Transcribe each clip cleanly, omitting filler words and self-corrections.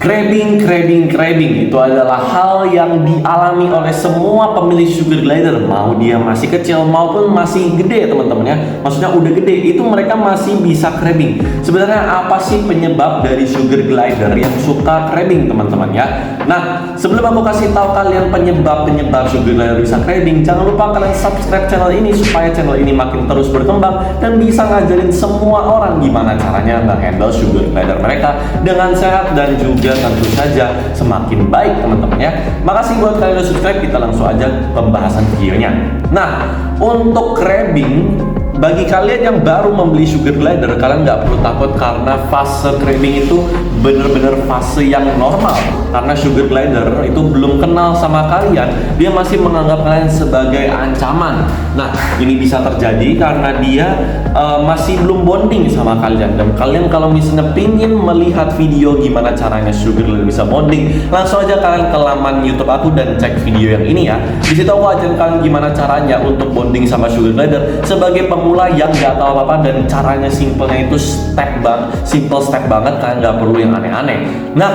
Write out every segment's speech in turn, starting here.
Craving itu adalah hal yang dialami oleh semua pemilik sugar glider, mau dia masih kecil maupun masih gede teman-teman ya. Maksudnya udah gede itu mereka masih bisa craving. Sebenarnya apa sih penyebab dari sugar glider yang suka craving teman-teman ya? Nah, sebelum aku kasih tahu kalian penyebab sugar glider bisa craving, jangan lupa kalian subscribe channel ini supaya channel ini makin terus berkembang dan bisa ngajarin semua orang gimana caranya nge-handle sugar glider mereka dengan sehat dan juga tentu saja semakin baik teman-teman ya. Makasih buat kalian udah subscribe, kita langsung aja pembahasan videonya. Nah, untuk craving, bagi kalian yang baru membeli sugar glider, kalian nggak perlu takut karena fase craving itu bener-bener fase yang normal. Karena sugar glider itu belum kenal sama kalian, dia masih menganggap kalian sebagai ancaman. Nah, ini bisa terjadi karena dia masih belum bonding sama kalian. Dan kalian kalau misalnya pingin melihat video gimana caranya sugar glider bisa bonding, langsung aja kalian ke laman YouTube aku dan cek video yang ini ya. Di situ aku ajarin kalian gimana caranya untuk bonding sama sugar glider sebagai pemula yang nggak tahu apa-apa, dan caranya simpelnya itu simple step banget, kalian nggak perlu yang aneh-aneh. Nah,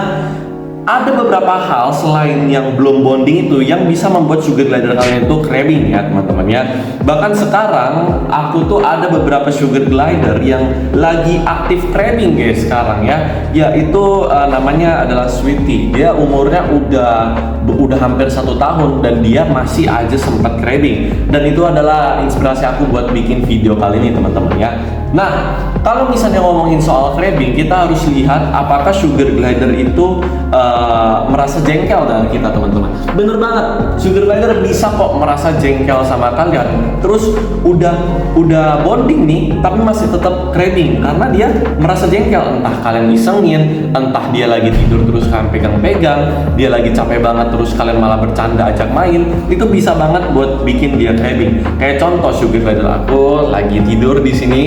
ada beberapa hal selain yang belum bonding itu yang bisa membuat sugar glider kalian itu craving ya teman-teman ya. Bahkan sekarang aku tuh ada beberapa sugar glider yang lagi aktif craving guys sekarang ya. Yaitu namanya adalah Sweetie. Dia umurnya udah hampir 1 tahun dan dia masih aja sempat craving. Dan itu adalah inspirasi aku buat bikin video kali ini teman-teman ya. Nah, kalau misalnya ngomongin soal craving, kita harus lihat apakah sugar glider itu merasa jengkel dengan kita teman-teman. Bener banget, sugar glider bisa kok merasa jengkel sama kalian. Terus udah bonding nih, tapi masih tetap craving karena dia merasa jengkel. Entah kalian isengin, entah dia lagi tidur terus kalian pegang-pegang, dia lagi capek banget terus kalian malah bercanda ajak main. Itu bisa banget buat bikin dia craving. Kayak contoh sugar glider aku lagi tidur di sini.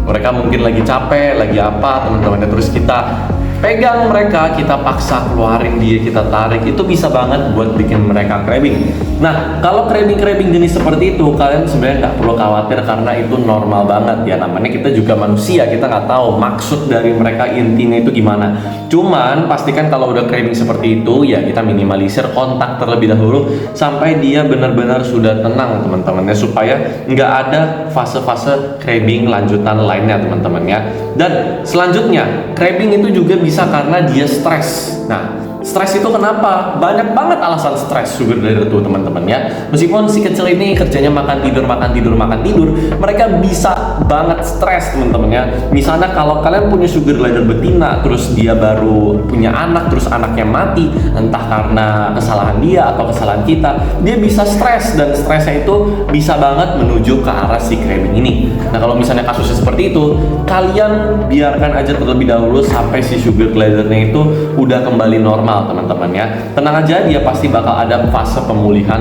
Mereka mungkin lagi capek, lagi apa teman-teman, terus kita pegang mereka, kita paksa keluarin dia, kita tarik, itu bisa banget buat bikin mereka craving. Nah, kalau craving jenis seperti itu, kalian sebenarnya nggak perlu khawatir karena itu normal banget ya. Namanya kita juga manusia, kita nggak tahu maksud dari mereka intinya itu gimana. Cuman pastikan kalau udah craving seperti itu ya kita minimalisir kontak terlebih dahulu sampai dia benar-benar sudah tenang teman-teman ya, supaya nggak ada fase-fase craving lanjutan lainnya teman-teman ya. Dan selanjutnya craving itu juga bisa karena dia stres. Nah, stres itu kenapa? Banyak banget alasan stres sugar glider tuh teman-teman ya. Meskipun si kecil ini kerjanya makan tidur, mereka bisa banget stres teman-teman ya. Misalnya kalau kalian punya sugar glider betina, terus dia baru punya anak, terus anaknya mati, entah karena kesalahan dia atau kesalahan kita, dia bisa stres, dan stresnya itu bisa banget menuju ke arah si craving ini. Nah, kalau misalnya kasusnya seperti itu, kalian biarkan aja terlebih dahulu sampai si sugar glidernya itu udah kembali normal teman-teman ya. Tenang aja, dia pasti bakal ada fase pemulihan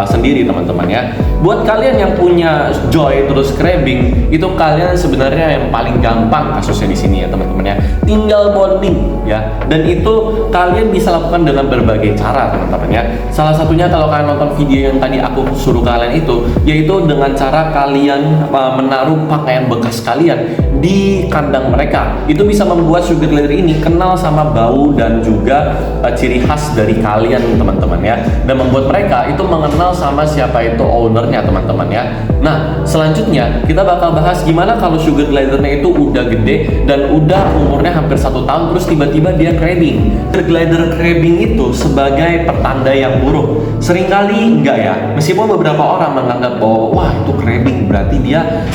sendiri teman-teman ya. Buat kalian yang punya joy terus craving, itu kalian sebenarnya yang paling gampang kasusnya di sini ya teman-teman ya. Tinggal bonding ya. Dan itu kalian bisa lakukan dengan berbagai cara teman-teman ya. Salah satunya kalau kalian nonton video yang tadi aku suruh kalian itu, yaitu dengan cara kalian menaruh pakaian bekas kalian di kandang mereka. Itu bisa membuat sugar glider ini kenal sama bau dan juga ciri khas dari kalian teman-teman ya, dan membuat mereka itu mengenal sama siapa itu ownernya teman-teman ya. Nah, selanjutnya kita bakal bahas gimana kalau sugar glidernya itu udah gede dan udah umurnya hampir 1 tahun terus tiba-tiba dia craving. Sugar glider craving itu sebagai pertanda yang buruk. Seringkali enggak ya, meskipun beberapa orang menganggap bahwa wah itu craving berarti dia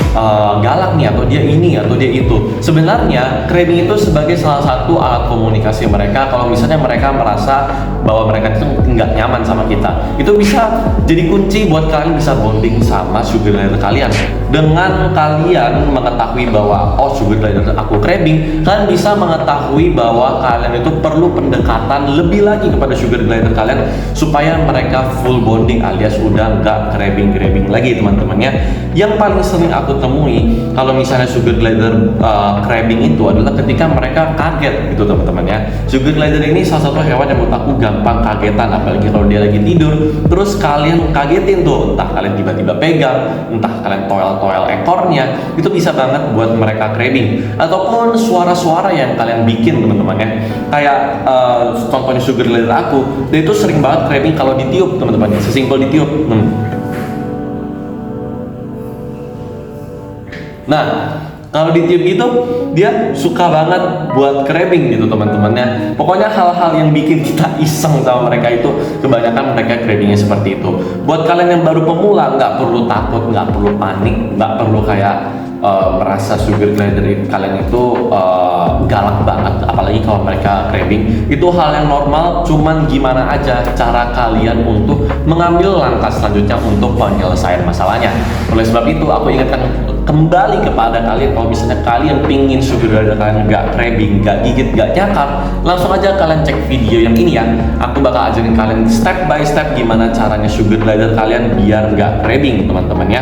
galak nih, atau dia ini atau dia itu. Sebenarnya craving itu sebagai salah satu alat komunikasi mereka. Kalau misalnya mereka merasa bahwa mereka itu nggak nyaman sama kita, itu bisa jadi kunci buat kalian bisa bonding sama sugar glider kalian. Dengan kalian mengetahui bahwa oh sugar glider aku craving, kalian bisa mengetahui bahwa kalian itu perlu pendekatan lebih lagi kepada sugar glider kalian supaya mereka full bonding alias udah nggak craving lagi teman-teman ya. Yang paling sering aku temui kalau misalnya sugar glider glider crabbing itu adalah ketika mereka kaget gitu teman-teman ya. Sugar glider ini salah satu hewan yang menurut aku gampang kagetan, apalagi kalau dia lagi tidur terus kalian kagetin tuh, entah kalian tiba-tiba pegang, entah kalian toel-toel ekornya, itu bisa banget buat mereka crabbing. Ataupun suara-suara yang kalian bikin teman-teman ya, kayak contohnya sugar glider aku, dia itu sering banget crabbing kalau ditiup teman-teman ya, sesimpel ditiup. Nah, kalau ditiup gitu, dia suka banget buat crabbing gitu teman-temannya. Pokoknya hal-hal yang bikin kita iseng sama mereka itu, kebanyakan mereka crabbingnya seperti itu. Buat kalian yang baru pemula, nggak perlu takut, nggak perlu panik, nggak perlu kayak merasa sugar glider kalian itu galak banget, apalagi kalau mereka crabbing. Itu hal yang normal, cuman gimana aja cara kalian untuk mengambil langkah selanjutnya untuk penyelesaian masalahnya. Oleh sebab itu, aku ingatkan kembali kepada kalian, kalau misalnya kalian pingin sugar glider kalian nggak crabbing, nggak gigit, nggak nyakar, langsung aja kalian cek video yang ini ya. Aku bakal ajarin kalian step by step gimana caranya sugar glider kalian biar nggak crabbing teman-teman ya.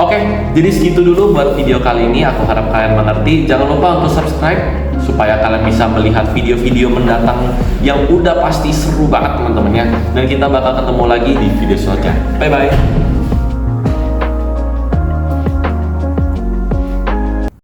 Oke, jadi segitu dulu buat video kali ini. Aku harap kalian mengerti. Jangan lupa untuk subscribe supaya kalian bisa melihat video-video mendatang yang udah pasti seru banget teman-teman ya. Dan kita bakal ketemu lagi di video selanjutnya. Bye bye.